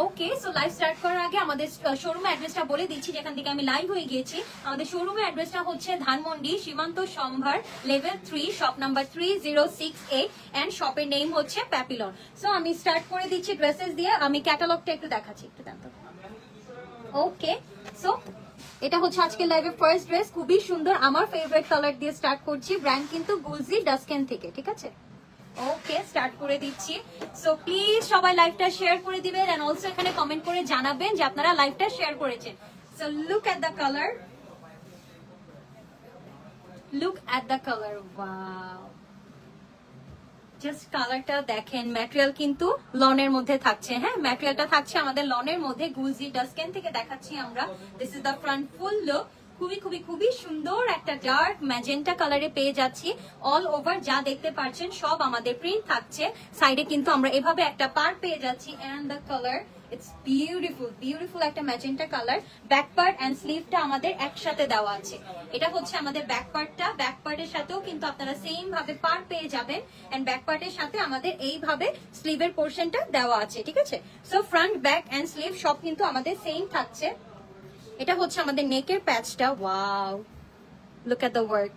ওকে, so live start করার আগে আমাদের শোরুমের অ্যাড্রেসটা বলে দিচ্ছি, যেখান থেকে আমি লাইভ হয়ে গিয়েছি। আমাদের শোরুমের অ্যাড্রেসটা হচ্ছে ধানমন্ডি সীমান্ত সম্ভার লেভেল 3 শপ নাম্বার 3068 এন্ড শপের নেম হচ্ছে প্যাপিলন। সো আমি স্টার্ট করে দিচ্ছি ড্রেসেস দিয়ে। আমি ক্যাটালগটা একটু দেখাচ্ছি, একটু দেন তো। ওকে, সো এটা হচ্ছে আজকে লাইভের ফার্স্ট ড্রেস, খুবই সুন্দর, আমার ফেভারিট কালার দিয়ে স্টার্ট করছি। ব্র্যান্ড কিন্তু গুলজি ডাস্কেন থেকে, ঠিক আছে। ওকে, স্টার্ট করে দিচ্ছি। সো প্লিজ সবাই লাইভটা শেয়ার করে দিবেন এন্ড অলসো এখানে কমেন্ট করে জানাবেন যে আপনারা লাইভটা শেয়ার করেছেন। So look at the colour, look at the colour, wow, just কালারটা দেখেন। ম্যাটেরিয়াল কিন্তু লনের মধ্যে থাকছে, হ্যাঁ ম্যাটেরিয়ালটা থাকছে আমাদের লনের মধ্যে, গুলজি ডাস্কেন থেকে দেখাচ্ছি আমরা। This is the front full look, খুবই খুবই খুবই সুন্দর একটা ডার্ক ম্যাজেন্টা কালারে পেয়ে যাচ্ছি। অল ওভার যা দেখতে পাচ্ছেন সব আমাদের প্রিন্ট থাকছে। সাইডে কিন্তু আমরা এভাবে একটা পার্ট পেয়ে যাচ্ছি and the colour it's beautiful, beautiful একটা magenta colour. Back part and স্লিভটা আমাদের একসাথে দেওয়া আছে। এটা হচ্ছে আমাদের ব্যাক পার্টটা, ব্যাক পার্টের সাথেও কিন্তু আপনারা সেম ভাবে পার্ট পেয়ে যাবেন এন্ড ব্যাক পার্টের সাথে আমাদের এইভাবে স্লিভের পোর্শনটা দেওয়া আছে, ঠিক আছে। So front back and sleeve সব কিন্তু আমাদের সেম থাকছে। এটা হচ্ছে আমাদের নেকের প্যাচটা, wow, look at the work,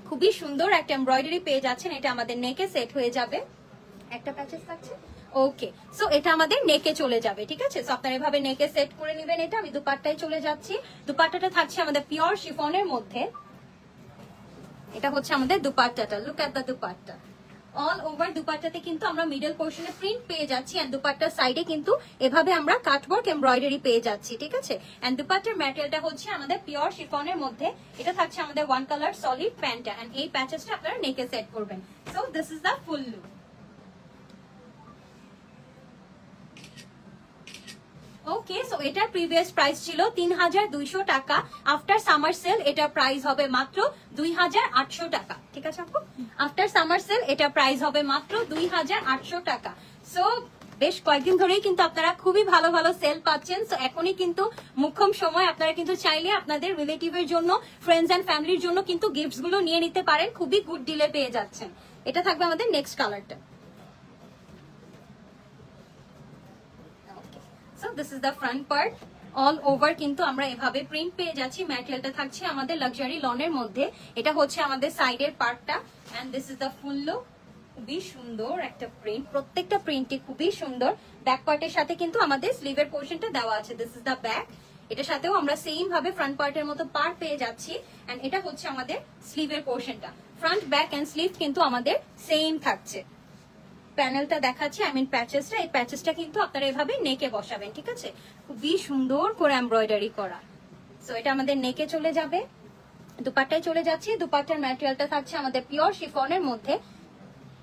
খুবই সুন্দর একটা এমব্রয়ডারি পেয়ে যাচ্ছেন। এটা আমাদের নেকে সেট হয়ে যাবে, একটা প্যাচেস থাকছে। ওকে, সো এটা আমাদের নেকে চলে যাবে, ঠিক আছে। সো আপনারা এভাবে নেকে সেট করে নেবেন। এটা আমি দুপাট্টায় চলে যাচ্ছি। দুপাট্টাটা থাকছে আমাদের পিওর শিফনের মধ্যে। এটা হচ্ছে আমাদের দুপাট্টাটা, look at the dupatta. All over দুপাট্টাতে কিন্তু আমরা মিডল পোর্শনে প্রিন্ট পেয়ে যাচ্ছি এন্ড দুপাট্টার সাইডে কিন্তু এভাবে আমরা কাটওয়ার্ক এমব্রয়ডারি পেয়ে যাচ্ছি, ঠিক আছে। এন্ড দুপাট্টার ম্যাটেরিয়ালটা হচ্ছে আমাদের পিওর শিফনের মধ্যে। এটা থাকছে আমাদের ওয়ান কালার সলিড প্যান্টটা এন্ড এই প্যাচেসটা আপনারা নেকে সেট করবেন। So this is the full look. Okay, so এটার প্রিভিয়াস প্রাইস ছিল 3200 টাকা। আফটার সামার সেল এটার প্রাইস হবে মাত্র 2800 টাকা, ঠিক আছে আপু। আফটার সামার সেল এটা প্রাইস হবে মাত্র 2800 টাকা। সো বেশ কয়েকদিন ধরেই কিন্তু আপনারা খুবই ভালো ভালো সেল পাচ্ছেন। সো এখনই কিন্তু মুখ্যম সময়, আপনারা কিন্তু চাইলে আপনাদের রিলেটিভের জন্য, ফ্রেন্ডস এন্ড ফ্যামিলির জন্য কিন্তু গিফটস গুলো নিয়ে নিতে পারেন, খুবই গুড ডিলে পেয়ে যাচ্ছেন। এটা থাকবে আমাদের নেক্সট কালারটা। So this is the front part. All over কিন্তু আমরা এভাবে প্রিন্ট পেয়ে যাচ্ছি। ম্যাটেরিয়ালটা থাকছে আমাদের লাক্সারি লনের মধ্যে। এটা হচ্ছে আমাদের সাইডের পার্টটা and this is the full look, খুবই সুন্দর একটা প্রিন্ট, প্রত্যেকটা প্রিন্টই খুবই সুন্দর। ব্যাক পার্টের সাথে কিন্তু আমাদের স্লিভের পোর্শনটা দেওয়া আছে। This is the back. এটার সাথেও আমরা সেম ভাবে ফ্রন্ট পার্টের মতো পার্ট পেয়ে যাচ্ছি এন্ড এটা হচ্ছে আমাদের স্লিভের পোর্শনটা। ফ্রন্ট ব্যাক এন্ড স্লিভ কিন্তু আমাদের সেম থাকছে। প্যানেলটা দেখাচ্ছি, আই মিন প্যাচেসটা, এই প্যাচেসটা কিন্তু আপনারা এভাবে নেকে বসাবেন, ঠিক আছে। খুবই সুন্দর করে এমব্রয়ডারি করা। সো এটা আমাদের নেকে চলে যাবে। দুপাট্টায় চলে যাচ্ছি। দুপাট্টার ম্যাটেরিয়ালটা থাকছে আমাদের পিওর শিফনের মধ্যে।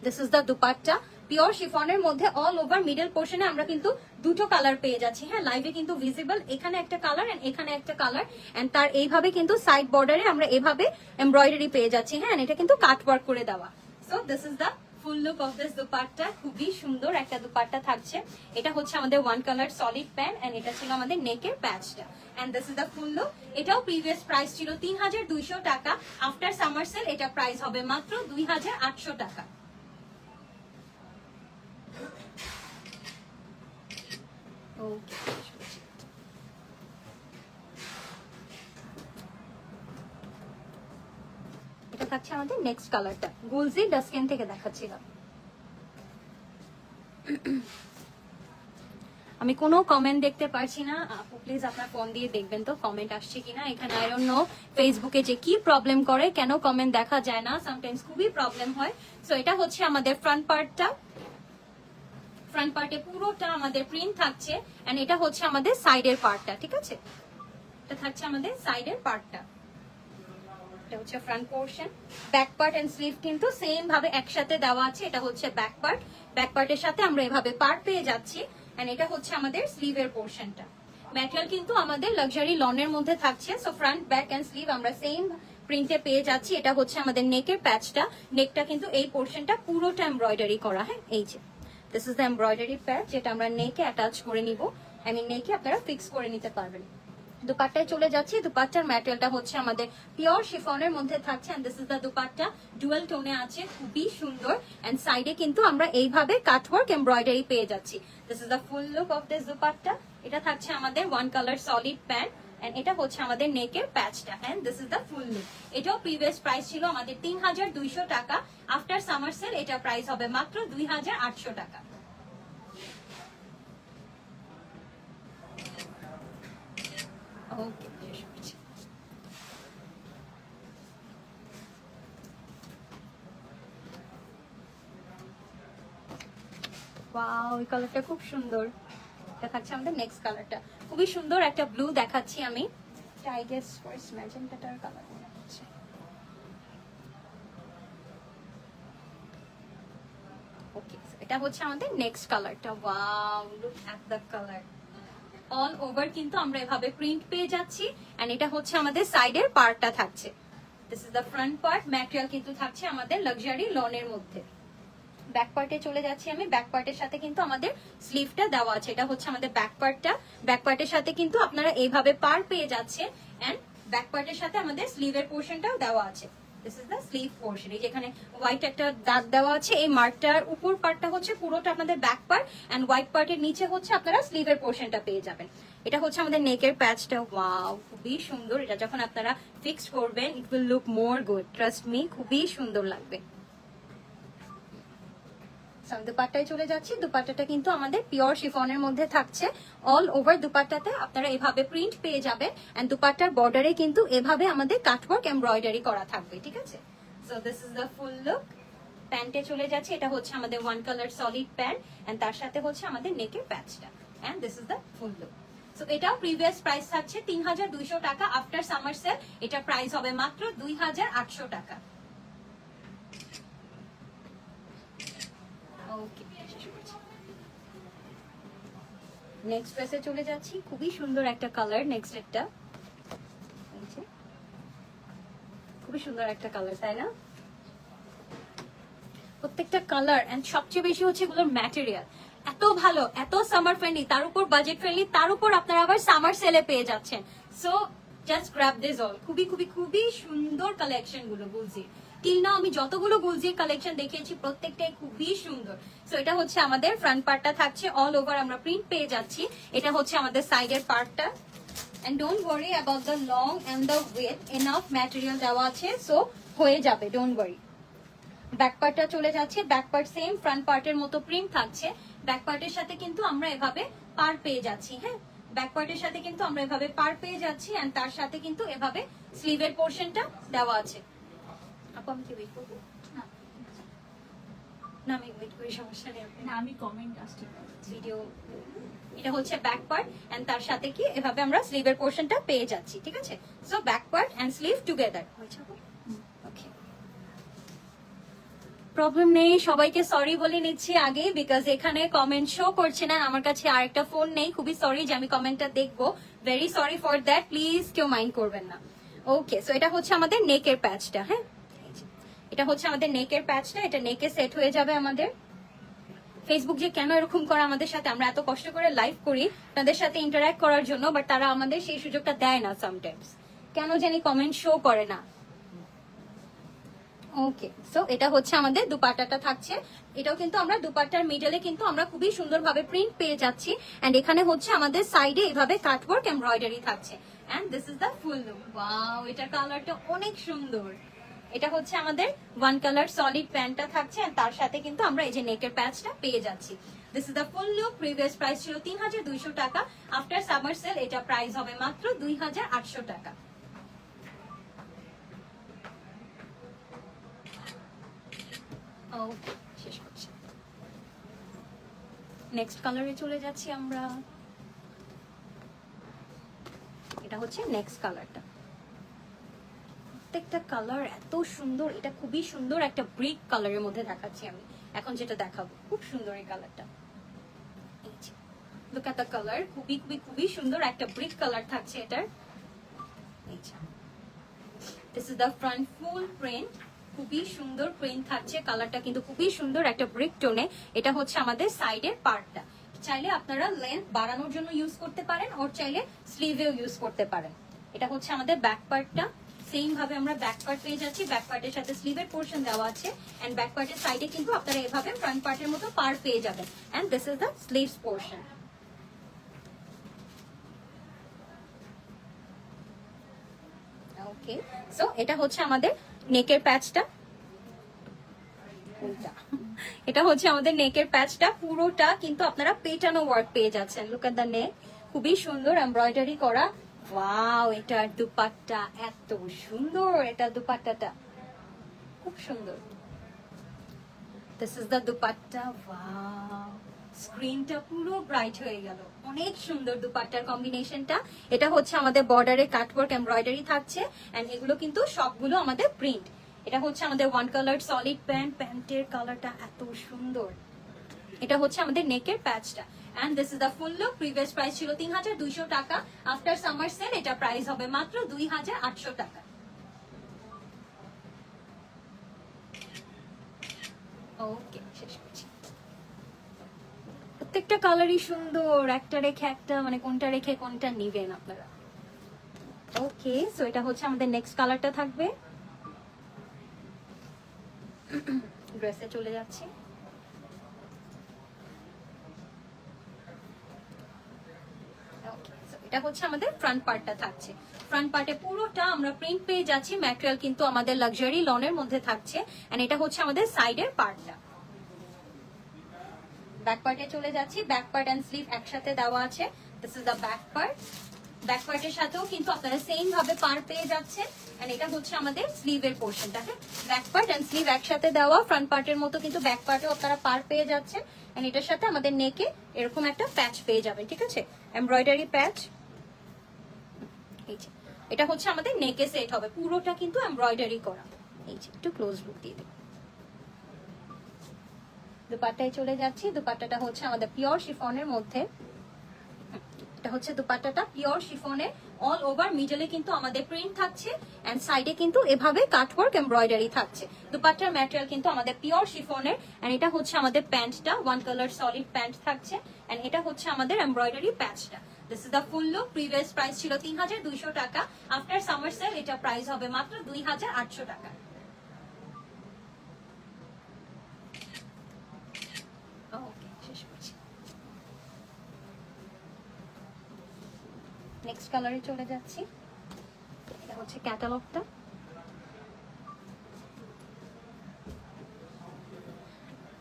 This is the dupatta, pure শিফনের মধ্যে। অল ওভার মিডল পোর্শনে আমরা কিন্তু দুটো কালার পেয়ে যাচ্ছি, হ্যাঁ লাইভে কিন্তু ভিজিবল। এখানে একটা কালার এন্ড এখানে একটা কালার এন্ড তার এইভাবে কিন্তু সাইড বর্ডারে আমরা এভাবে এমব্রয়ডারি পেয়ে যাচ্ছি, হ্যাঁ এটা কিন্তু কাট ওয়ার্ক করে দেওয়া। So this is the full look of this dupatta, খুবই সুন্দর একটা দুপাট্টা থাকছে। এটা হচ্ছে আমাদের one colour solid pant and এটা ছিল আমাদের নেকের প্যাচটা and this is the full look. এটাও প্রিভিয়াস প্রাইস ছিল 3200 টাকা। আফটার সামার সেল এটা প্রাইস হবে মাত্র 2800 টাকা। ওকে, এটা থাকছে আমাদের নেক্সট কালারটা, গুলজি ডাস্কেন থেকে দেখাচ্ছিলাম। আমি কোনো কমেন্ট দেখতে পারছি না, আপু প্লিজ আপনার ফোন দিয়ে দেখবেন তো কমেন্ট আসছে কিনা। এখানে আই ডোন্ট নো ফেসবুকে যে কি প্রবলেম করে, কেন কমেন্ট দেখা যায় না, সামটাইমস খুবই প্রবলেম হয়। সো এটা হচ্ছে আমাদের ফ্রন্ট পার্টটা। ফ্রন্ট পার্টে পুরোটা আমাদের প্রিন্ট থাকছে এন্ড এটা হচ্ছে আমাদের সাইডের পার্টটা, ঠিক আছে। এটা থাকছে আমাদের সাইডের পার্টটা। এটা হচ্ছে front portion. Back part and sleeve কিন্তু সেম ভাবে একসাথে দেওয়া আছে। এটা হচ্ছে ব্যাক পার্ট, ব্যাক পার্টের সাথে আমরা এভাবে পার্ট পেয়ে যাচ্ছি এন্ড এটা হচ্ছে আমাদের স্লিভের পোর্শনটা। ম্যাটেরিয়াল কিন্তু আমাদের লাক্সারি লনের মধ্যে থাকছে। So front back and sleeve আমরা সেম প্রিন্টে পেয়ে যাচ্ছি। এটা হচ্ছে আমাদের নেকের প্যাচটা। নেকটা কিন্তু এই পোর্শনটা পুরোটা এমব্রয়ডারি করা, হ্যাঁ এই যে দিস ইজ দ্য এমব্রয়ডারি প্যাচ, যেটা আমরা নেকে অ্যাটাচ করে নিব। আই মিন নেকে আপনারা ফিক্স করে নিতে পারবেন। দুপাট্টায় চলে যাচ্ছি। দুপাট্টার ম্যাটেরিয়ালটা হচ্ছে আমাদের পিওর শিফনের মধ্যে থাকছে and this is the dupatta, dual টোনে আছে, খুবই সুন্দর। এন্ড সাইডে কিন্তু আমরা এইভাবে কাটওয়ার্ক এমব্রয়ডারি পেয়ে যাচ্ছি। This is the full look of this dupatta. এটা থাকছে আমাদের one colour solid pant and এটা হচ্ছে আমাদের নেকের প্যাচটা and this is the full look. এটাও প্রিভিয়াস প্রাইস ছিল আমাদের 3200 টাকা। আফটার সামার সেল এটা প্রাইস হবে মাত্র 2800 টাকা। ওকে, ওয়াও, এই কালারটা খুব সুন্দর। এটা থাকছে আমাদের নেক্সট কালারটা, খুবই সুন্দর একটা ব্লু দেখাচ্ছি আমি। আই গেস ফার্স্ট ম্যাজেন্টাটার কালার মনে হচ্ছে। ওকে, এটা হচ্ছে আমাদের নেক্সট কালারটা। Wow, look at the colour. All over কিন্তু আমরা এভাবে প্রিন্ট পেয়ে যাচ্ছি এন্ড এটা হচ্ছে আমাদের সাইডের পার্টটা থাকছে। This is the front part. Material কিন্তু থাকছে আমাদের লাক্সারি লনের মধ্যে। ব্যাক পার্টে চলে যাচ্ছি আমি। ব্যাক পার্টের সাথে কিন্তু আমাদের স্লিভটা দেওয়া আছে। এটা হচ্ছে আমাদের ব্যাক পার্টটা। ব্যাক পার্টের সাথে কিন্তু আপনারা এইভাবে পার পেয়ে যাচ্ছে এন্ড ব্যাক পার্টের সাথে আমাদের স্লিভের পোর্শনটাও দেওয়া আছে। This is the sleeve portion. এই যেখানে হোয়াইট একটা দাগ দেওয়া আছে, এই মার্কটার উপর পার্টটা হচ্ছে পুরোটা আপনাদের ব্যাক পার্ট এন্ড হোয়াইট পার্টের নিচে হচ্ছে আপনারা স্লিভের পোর্শনটা পেয়ে যাবেন। এটা হচ্ছে আমাদের নেকের প্যাচটা। ওয়াও, খুবই সুন্দর। এটা যখন আপনারা ফিক্স করবেন it will look more good, trust me, খুবই সুন্দর লাগবে। দুপাট্টায় চলে যাচ্ছি। দুপাট্টাটা কিন্তু আমাদের পিওর শিফনের মধ্যে থাকছে। অল ওভার দুপাট্টাতে আপনারা এভাবে প্রিন্ট পেয়ে যাবেন এন্ড দুপাট্টার বর্ডারে কিন্তু এভাবে আমাদের কাটওয়ার্ক এমব্রয়ডারি করা থাকবে, ঠিক আছে। So this is the full look. প্যান্টে চলে যাচ্ছে। এটা হচ্ছে আমাদের one colour solid pant and তার সাথে হচ্ছে আমাদের নেকের প্যাচটা and this is the full look. So এটাও প্রিভিয়াস প্রাইস থাকছে 3200 টাকা। আফটার সামার সেল এটা প্রাইস হবে মাত্র 2800 টাকা। ওকে, নেক্সট ড্রেসে চলে যাচ্ছি। খুবই সুন্দর একটা কালার। নেক্সট একটা খুবই সুন্দর একটা কালার, তাই না? প্রত্যেকটা কালার এন্ড সবচেয়ে বেশি হচ্ছে এগুলোর ম্যাটেরিয়াল এত ভালো, এত সামার ফ্রেন্ডলি, তার উপর বাজেট ফ্রেন্ডলি, তার উপর আপনারা আবার সামার সেলে পেয়ে যাচ্ছেন। So just grab this all. খুবই খুবই খুবই সুন্দর কালেকশন গুলো গুলজি। টিল নাও আমি যতগুলো গুলজির কালেকশন দেখিয়েছি প্রত্যেকটাই খুবই সুন্দর। সো এটা হচ্ছে আমাদের ফ্রন্ট পার্টটা থাকছে। অল ওভার আমরা প্রিন্ট পেয়ে যাচ্ছি। এটা হচ্ছে আমাদের সাইডের পার্টটা and don't worry about the long and the weight, enough material দেওয়া আছে, সো হয়ে যাবে, ডোন্ট ওয়ারি। ব্যাক পার্টটা চলে যাচ্ছে। ব্যাক পার্ট সেম ফ্রন্ট পার্টের মতো প্রিন্ট থাকছে। ব্যাক পার্টের সাথে কিন্তু আমরা এভাবে পার পেয়ে যাচ্ছি। হ্যাঁ, ব্যাক পার্টের সাথে কিন্তু আমরা এভাবে পার পেয়ে যাচ্ছি এন্ড তার সাথে কিন্তু এভাবে স্লিভের পোর্শনটা দেওয়া আছে। আপু আমি কি ওয়েট করবো? না আমি ওয়েট করি, সমস্যা নেই। না, আমি কমেন্ট আসছে ভিডিও। এটা হচ্ছে ব্যাক পার্ট এন্ড তার সাথে কি এভাবে আমরা স্লিভের পোর্শনটা পেয়ে যাচ্ছি, ঠিক আছে। So back part and sleeve together. Okay, problem নেই। সবাইকে সরি বলে নিচ্ছি আগে, বিকজ এখানে কমেন্ট শো করছে না। আমার কাছে আরেকটা ফোন নেই, খুবই সরি যে আমি কমেন্টটা দেখবো। Very sorry for that, please কেউ মাইন্ড করবেন না। ওকে, সো এটা হচ্ছে আমাদের নেকের প্যাচটা। হ্যাঁ, এটা হচ্ছে আমাদের নেকের প্যাচটা। এটা নেকে সেট হয়ে যাবে আমাদের। ফেসবুক যে কেন এরকম করে আমাদের সাথে, আমরা এত কষ্ট করে লাইভ করি তাদের সাথে ইন্টারঅ্যাক্ট করার জন্য, বাট তারা আমাদের সেই সুযোগটা দেয় না সামটাইমস, কেন জানি কমেন্ট শো করে না। ওকে, সো এটা হচ্ছে আমাদের দুপাট্টাটা থাকছে। এটাও কিন্তু আমরা দুপাট্টার মিডলে কিন্তু আমরা খুবই সুন্দরভাবে প্রিন্ট পেয়ে যাচ্ছি এন্ড এখানে হচ্ছে আমাদের সাইডে এভাবে কাটওয়ার্ক এমব্রয়ডারি থাকছে and this is the full look. Wow, এটার কালারটা অনেক সুন্দর। এটা হচ্ছে আমাদের ওয়ান কালার সলিড প্যান্টটা থাকছে এন্ড তার সাথে কিন্তু আমরা এই যে নেকের প্যাচটা পেয়ে যাচ্ছি। This is the full look. Previous price ছিল 3200 টাকা। আফটার সামার সেল এটা প্রাইস হবে মাত্র 2800 টাকা। ওকে, শেষ করছি। নেক্সট কালারে চলে যাচ্ছি আমরা। এটা হচ্ছে নেক্সট কালারটা। প্রত্যেকটা কালার এত সুন্দর। এটা খুবই সুন্দর একটা ব্রিক কালারের মধ্যে দেখাচ্ছি আমি এখন, যেটা দেখাবো খুব সুন্দর এই কালারটা। লুক এট দ্য কালার, খুবই খুবই খুবই সুন্দর একটা ব্রিক কালার থাকছে এটার। This is the front full print. খুবই সুন্দর প্রিন্ট থাকছে। কালারটা কিন্তু খুবই সুন্দর একটা ব্রিক টোনে। এটা হচ্ছে আমাদের সাইডের পার্টটা। চাইলে আপনারা লেন্থ বাড়ানোর জন্য ইউজ করতে পারেন, ওর চাইলে স্লিভেও ইউজ করতে পারেন। এটা হচ্ছে আমাদের ব্যাক পার্টটা, সেম ভাবে আমরা ব্যাক পার্ট পেয়ে যাচ্ছি, ব্যাক পার্টের সাথে স্লিভের পোর্শন দেওয়া আছে, এন্ড ব্যাক পার্টের সাইডে কিন্তু আপনারা এভাবে ফ্রন্ট পার্টের মতো পার পেয়ে যাবেন, and this is the sleeves portion. Okay, so এটা হচ্ছে আমাদের নেকের প্যাচটা, এটা হচ্ছে আমাদের নেকের প্যাচটা, পুরোটা কিন্তু আপনারা পেটানো ওয়ার্ক পেয়ে যাচ্ছেন। লুক এট দ্য নেক, খুবই সুন্দর এমব্রয়ডারি করা। ওয়াও, এটার দুপাট্টা এত সুন্দর, এটা দুপাট্টাটা খুব সুন্দর। This is the dupatta. Wow, স্ক্রিনটা পুরো ব্রাইট হয়ে গেল, অনেক সুন্দর দুপাট্টার কম্বিনেশনটা। এটা হচ্ছে আমাদের বর্ডারে কাটওয়ার্ক এমব্রয়ডারি থাকছে, এন্ড এগুলো কিন্তু সবগুলো আমাদের প্রিন্ট। এটা হচ্ছে আমাদের ওয়ান কালার সলিড প্যান্ট, প্যান্টের কালারটা এত সুন্দর। এটা হচ্ছে আমাদের নেকের প্যাচটা, and this is the full look. Previous price ছিল 3200 টাকা, আফটার সামার সেল এটা প্রাইস হবে মাত্র 2800 টাকা। ওকে, শেষ করছি। প্রত্যেকটা কালারই সুন্দর, একটা রেখে একটা, মানে কোনটা রেখে কোনটা নিবেন আপনারা। ওকে, সো এটা হচ্ছে আমাদের নেক্সট কালারটা থাকবে। ড্রেসে চলে যাচ্ছি। এটা হচ্ছে আমাদের ফ্রন্ট পার্টটা থাকছে। ফ্রন্ট পার্টে পুরোটা আমরা প্রিন্ট পেয়ে যাচ্ছি, ম্যাটেরিয়াল কিন্তু আমাদের লাক্সারি লনের মধ্যে থাকছে, এন্ড এটা হচ্ছে আমাদের সাইডের পার্টটা। ব্যাক পার্টে চলে যাচ্ছি। ব্যাক পার্ট এন্ড স্লিভ একসাথে দেওয়া আছে। This is the back part. Back পার্টের সাথেও কিন্তু আপনারা সেম ভাবে পার পেয়ে যাচ্ছেন, এন্ড এটা হচ্ছে আমাদের স্লিভের পোর্শনটা। হ্যাঁ, ব্যাক পার্ট এন্ড স্লিভ একসাথে দেওয়া, ফ্রন্ট পার্টের মতো কিন্তু ব্যাক পার্টেও আপনারা পার পেয়ে যাচ্ছেন, এন্ড এটার সাথে আমাদের নেকে এরকম একটা প্যাচ পেয়ে যাবেন, ঠিক আছে, এমব্রয়ডারি প্যাচ। এটা হচ্ছে আমাদের নেকে সেট হবে, পুরোটা কিন্তু এমব্রয়ডারি করা। এই যে একটু ক্লোজ লুক দিয়ে দেব। দুপাট্টায় চলে যাচ্ছি। দুপাট্টাটা হচ্ছে আমাদের পিওর শিফনের মধ্যে। এটা হচ্ছে দুপাট্টাটা পিওর শিফনের, অল ওভার মিডলে কিন্তু আমাদের প্রিন্ট থাকছে, এন্ড সাইডে কিন্তু এভাবে কাটওয়ার্ক এমব্রয়ডারি থাকছে। দুপাট্টার ম্যাটেরিয়াল কিন্তু আমাদের পিওর শিফনের, এন্ড এটা হচ্ছে আমাদের প্যান্টটা, ওয়ান কালার সলিড প্যান্ট থাকছে, এন্ড এটা হচ্ছে আমাদের এমব্রয়ডারি প্যাচটা। This is the full look. Previous price ছিল 3200 টাকা, আফটার সামার সেল এটা প্রাইস হবে মাত্র 2800 টাকা। ওকে, শেষ করছি। নেক্সট কালারে চলে যাচ্ছি। এটা হচ্ছে ক্যাটালগটা।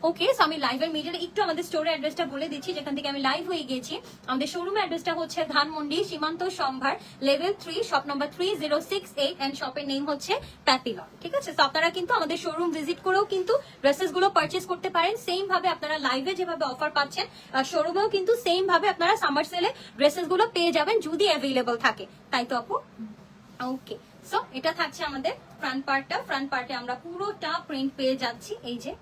ওকে, সো আমি লাইভের মিডিয়াতে একটু আমাদের স্টোরের অ্যাড্রেসটা বলে দিচ্ছি, যেখান থেকে আমি লাইভ হয়ে গেছি। আমাদের শোরুম অ্যাড্রেসটা হচ্ছে ধানমন্ডি সীমান্ত সম্ভার, লেভেল 3, শপ নাম্বার 3068, এন্ড শপের নেম হচ্ছে প্যাপিলন, ঠিক আছে। তো আপনারা কিন্তু আমাদের শোরুম ভিজিট করেও কিন্তু ড্রেসেস গুলো পারচেজ করতে পারেন। সেম ভাবে আপনারা লাইভে যেভাবে অফার পাচ্ছেন, শোরুমেও কিন্তু সেম ভাবে আপনারা সামার সেলে ড্রেসেস গুলো পেয়ে যাবেন, যদি অ্যাভেলেবল থাকে, তাই তো আপু? ওকে, সো এটা থাকছে আমাদের ফ্রন্ট পার্টটা। ফ্রন্ট পার্টে আমরা পুরোটা প্রিন্ট পেয়ে যাচ্ছি, এই যে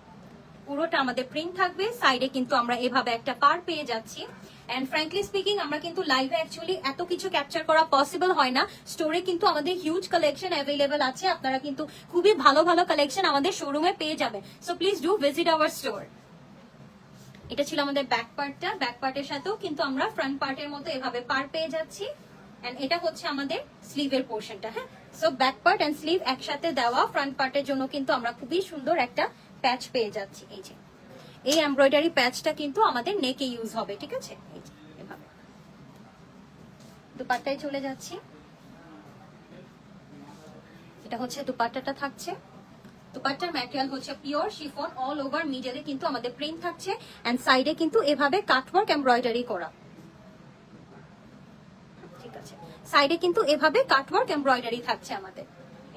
পুরোটা আমাদের প্রিন্ট থাকবে, সাইডে কিন্তু আমরা এভাবে একটা পার পেয়ে যাচ্ছি। এন্ড ফ্র্যাঙ্কলি স্পিকিং, আমরা কিন্তু লাইভে অ্যাকচুয়ালি এত কিছু ক্যাপচার করা পসিবল হয় না। স্টোরে কিন্তু আমাদের হিউজ কালেকশন অ্যাভেলেবল আছে, আপনারা কিন্তু খুবই ভালো ভালো কালেকশন আমাদের শোরুমে পেয়ে যাবেন। So please do visit our store. এটা ছিল আমাদের ব্যাক পার্টটা। ব্যাক পার্টের সাথেও কিন্তু আমরা ফ্রন্ট পার্টের মতো এভাবে পার পেয়ে যাচ্ছি, এন্ড এটা হচ্ছে আমাদের স্লিভের পোর্শনটা। হ্যাঁ, so back part and sleeve একসাথে দেওয়া। ফ্রন্ট পার্টের জন্য কিন্তু আমরা খুবই সুন্দর একটা প্যাচ পেয়ে যাচ্ছি, এই যে এই এমব্রয়ডারি প্যাচটা কিন্তু আমাদের নেকে ইউজ হবে, ঠিক আছে। এই যে এভাবে দুপাট্টায় চলে যাচ্ছি। এটা হচ্ছে দুপাট্টাটা থাকছে। দুপাট্টার ম্যাটেরিয়াল হচ্ছে পিওর শিফন, অল ওভার মিডলে কিন্তু আমাদের প্রিন্ট থাকছে, এন্ড সাইডে কিন্তু এভাবে কাটওয়ার্ক এমব্রয়ডারি করা, ঠিক আছে। সাইডে কিন্তু এভাবে কাটওয়ার্ক এমব্রয়ডারি থাকছে আমাদের।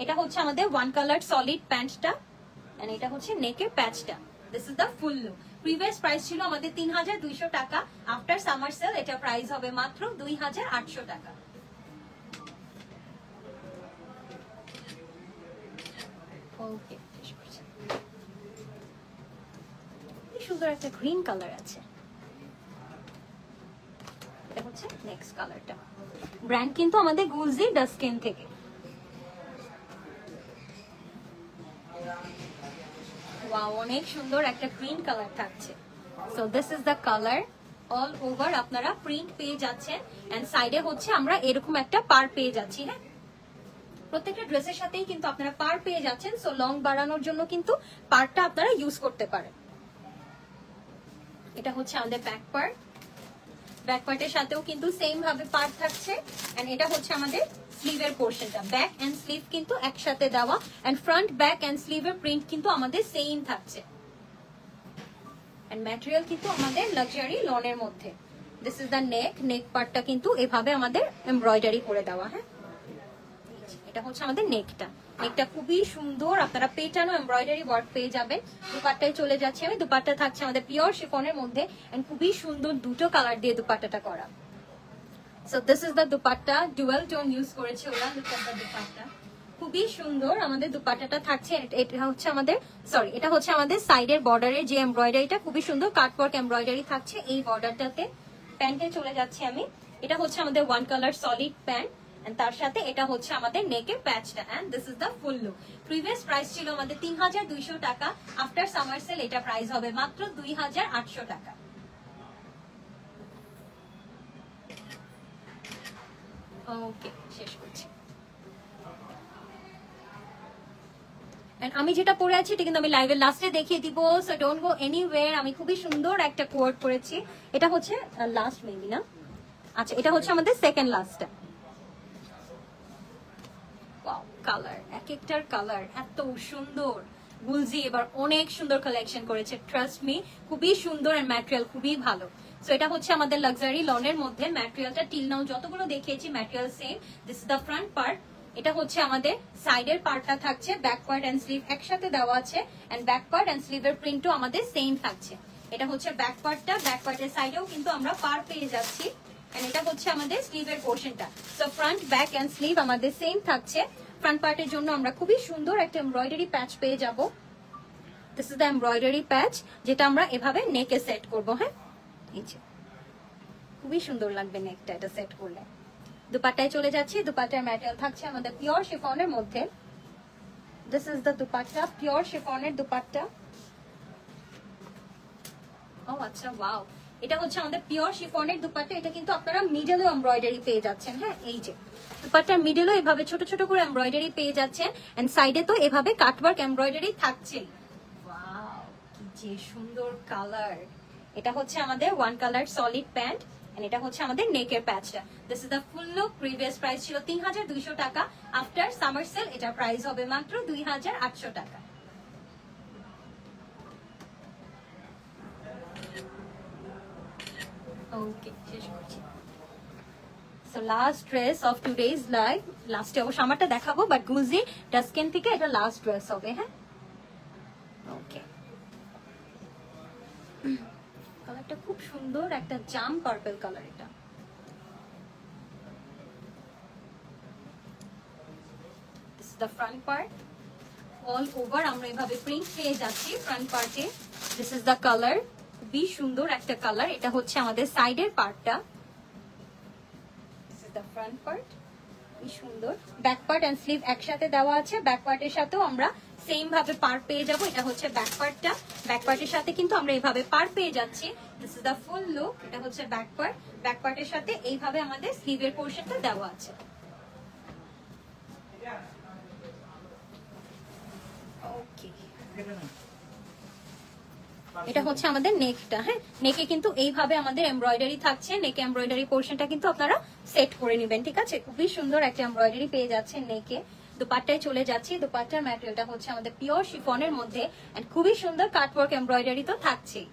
এটা হচ্ছে আমাদের ওয়ান কালার সলিড প্যান্টটা, এন্ড এটা হচ্ছে নেকের প্যাচটা। This is the full look. Previous price ছিল আমাদের 3200 টাকা, আফটার সামার সেল এটা প্রাইস হবে মাত্র 2800 টাকা। ওকে, সুন্দর একটা গ্রিন কালার আছে। এটা হচ্ছে নেক্সট কালারটা। ব্র্যান্ড কিন্তু আমাদের গুলজি ডাস্কিন থেকে। ওয়াও, অনেক সুন্দর একটা গ্রিন কালার থাকছে। So this is the colour. All over আপনারা প্রিন্ট পেয়ে যাচ্ছেন এন্ড সাইডে হচ্ছে আমরা এরকম একটা পার পেয়ে যাচ্ছি। হ্যাঁ, প্রত্যেকটা ড্রেসের সাথেই কিন্তু আপনারা পার পেয়ে যাচ্ছেন, সো লং বাড়ানোর জন্য কিন্তু পারটা আপনারা ইউজ করতে পারেন। এটা হচ্ছে আমাদের ব্যাক পার্ট, ব্যাক পার্টের সাথেও কিন্তু সেম ভাবে পার্ট থাকছে এন্ড এটা হচ্ছে আমাদের স্লিভের পোর্শনটা। ব্যাক এন্ড স্লিভ কিন্তু একসাথে দেওয়া এন্ড ফ্রন্ট ব্যাক এন্ড স্লিভের প্রিন্ট কিন্তু আমাদের সেম থাকছে এন্ড ম্যাটেরিয়াল কিন্তু আমাদের লাক্সারি লনের মধ্যে। দিস ইজ দ্য নেক, নেক পার্টটা কিন্তু এভাবে আমাদের এমব্রয়ডারি করে দেওয়া। হ্যাঁ, এটা হচ্ছে আমাদের নেকটা, নেকটা খুবই সুন্দর, আপনারা পেটানো এমব্রয়ডারি ওয়ার্ক পেয়ে যাবেন। দুপাট্টায় চলে যাচ্ছে আমি, দুপাট্টা থাকছে আমাদের পিওর শিফনের মধ্যে এন্ড খুবই সুন্দর দুটো কালার দিয়ে দুপাট্টাটা করা। So this is the dupatta, dual tone use করেছে ওরা। দুপাট্টা খুবই সুন্দর আমাদের দুপাট্টাটা থাকছে। এটা হচ্ছে আমাদের এটা হচ্ছে আমাদের সাইডের বর্ডারের যে এমব্রয়ডারিটা খুবই সুন্দর কাটওয়ার্ক এমব্রয়ডারি থাকছে এই বর্ডারটাতে। প্যান্টে চলে যাচ্ছে আমি, এটা হচ্ছে আমাদের one colour solid pant and তার সাথে এটা হচ্ছে আমাদের নেকের প্যাচটা and this is the full look. Previous price ছিল আমাদের 3200 টাকা, আফটার সামার সেল এটা প্রাইস হবে মাত্র 2800 টাকা। ওকে, শেষ করছি। আমি যেটা পরে আছি এটা কিন্তু আমি লাইভের লাস্টে দেখিয়ে দিব, সো ডোন্ট গো এনিওয়্যার। আমি খুবই সুন্দর একটা কোট পরেছি, এটা হচ্ছে লাস্ট মেবি না, আচ্ছা এটা হচ্ছে আমাদের সেকেন্ড লাস্টটা। ওয়াও, কালার এক একটার কালার এত সুন্দর। গুলজি এবার অনেক সুন্দর কালেকশন করেছে, ট্রাস্ট মি, খুবই সুন্দর এন্ড ম্যাটেরিয়াল খুবই ভালো। সো এটা হচ্ছে আমাদের লাক্সারি লনের মধ্যে, ম্যাটেরিয়ালটা টিল নাও যতগুলো দেখিয়েছি material same. This is the front part, এটা হচ্ছে আমাদের সাইডের পার্টটা থাকছে, ব্যাক পার্ট এন্ড স্লিভ একসাথে দেওয়া আছে এন্ড ব্যাক পার্ট এন্ড স্লিভের প্রিন্টও আমাদের সেম থাকছে। এটা হচ্ছে ব্যাক পার্টটা, ব্যাক পার্টের সাইডেও কিন্তু আমরা পার পেয়ে যাচ্ছি এন্ড এটা হচ্ছে আমাদের স্লিভের পোর্শনটা। So front back and sleeve আমাদের সেম থাকছে। ফ্রন্ট পার্টের জন্য আমরা খুবই সুন্দর একটা এমব্রয়ডারি প্যাচ পেয়ে যাব। দিস ইজ দ্য এমব্রয়ডারি প্যাচ, যেটা আমরা এভাবে নেকে সেট করব। হ্যাঁ, এই যে খুবই সুন্দর লাগবে নেকটা এটা সেট করলে। দুপাট্টায় চলে যাচ্ছি, দুপাট্টার ম্যাটেরিয়াল থাকছে আমাদের পিওর শিফনের মধ্যে। This is the dupatta, pure শিফনের দুপাট্টা। ও আচ্ছা, ওয়াও, এটা হচ্ছে আমাদের পিওর শিফনের দুপাট্টা। এটা কিন্তু আপনারা মিডলও এমব্রয়ডারি পেয়ে যাচ্ছেন। হ্যাঁ, এই যে দুপাট্টার মিডলও এভাবে ছোট ছোট করে এমব্রয়ডারি পেয়ে যাচ্ছেন এন্ড সাইডে তো এভাবে কাটওয়ার্ক এমব্রয়ডারি থাকছে। ওয়াও, কি যে সুন্দর কালার। এটা হচ্ছে আমাদের one colour solid pant and এটা হচ্ছে আমাদের নেকের প্যাচটা। This is the full look. Previous price ছিল 3200 টাকা, আফটার সামার সেল এটা প্রাইস হবে মাত্র 2800 টাকা। ওকে, শেষ করছি। So last dress of today's live, লাস্টে অবশ্য আমারটা দেখাবো বাট গুলজি ডাস্কেন থেকে এটা লাস্ট ড্রেস হবে। হ্যাঁ, ওকে, কালারটা খুব সুন্দর, একটা জাম পার্পল কালার। এটা this is the front part, all over আমরা এভাবে প্রিন্ট পেয়ে যাচ্ছি ফ্রন্ট পার্টে। দিস ইজ দ্য কালার, খুবই সুন্দর একটা কালার। এটা হচ্ছে আমাদের সাইডের পার্টটা, this is the front part, খুবই সুন্দর। ব্যাক পার্ট এন্ড স্লিভ একসাথে দেওয়া আছে, ব্যাক পার্টের সাথেও আমরা সেম ভাবে পার পেয়ে যাব। এটা হচ্ছে ব্যাক পার্টটা, ব্যাক পার্টের সাথে কিন্তু আমরা এইভাবে পার পেয়ে যাচ্ছি। This is the full look. এটা হচ্ছে ব্যাক পার্ট, ব্যাক পার্টের সাথে এইভাবে আমাদের স্লিভের পোর্শনটা দেওয়া আছে। ওকে, এটা হচ্ছে আমাদের নেকটা। হ্যাঁ, নেকে কিন্তু এইভাবে আমাদের এমব্রয়ডারি থাকছে, নেকে এমব্রয়ডারি পোর্শনটা কিন্তু আপনারা সেট করে নেবেন। ঠিক আছে, খুবই সুন্দর একটা এমব্রয়ডারি পেয়ে যাচ্ছেন নেকে। দুপাট্টায় চলে যাচ্ছি, দুপাট্টার ম্যাটেরিয়ালটা হচ্ছে আমাদের পিওর শিফনের মধ্যে এন্ড খুবই সুন্দর কাটওয়ার্ক এমব্রয়ডারি তো থাকছেই।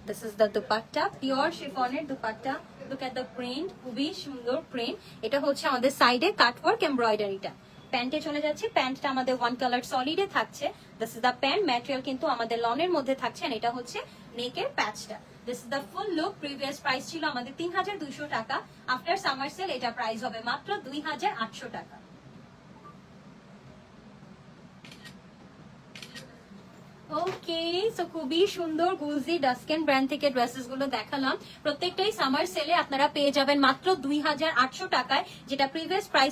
This is the dupatta, pure শিফনের dupatta. Look at the print, খুবই সুন্দর প্রিন্ট। এটা হচ্ছে আমাদের সাইডে কাটওয়ার্ক এমব্রয়ডারিটা। প্যান্টে চলে যাচ্ছে, প্যান্টটা আমাদের ওয়ান কালার সলিডে থাকছে। This is the pant, material কিন্তু আমাদের লনের মধ্যে থাকছে। এটা হচ্ছে নেকের প্যাচটা। This is the full look. Previous price ছিল আমাদের 3200 টাকা, আফটার সামার সেল এটা প্রাইস হবে মাত্র 2800 টাকা। ওকে, সো খুবই সুন্দর গুলজি ডাস্কেন ব্র্যান্ড থেকে ড্রেসেস গুলো দেখালাম। প্রত্যেকটাই সামার সেলে আপনারা পেয়ে যাবেন মাত্র 2800 টাকায়, যেটা প্রিভিয়াস প্রাইস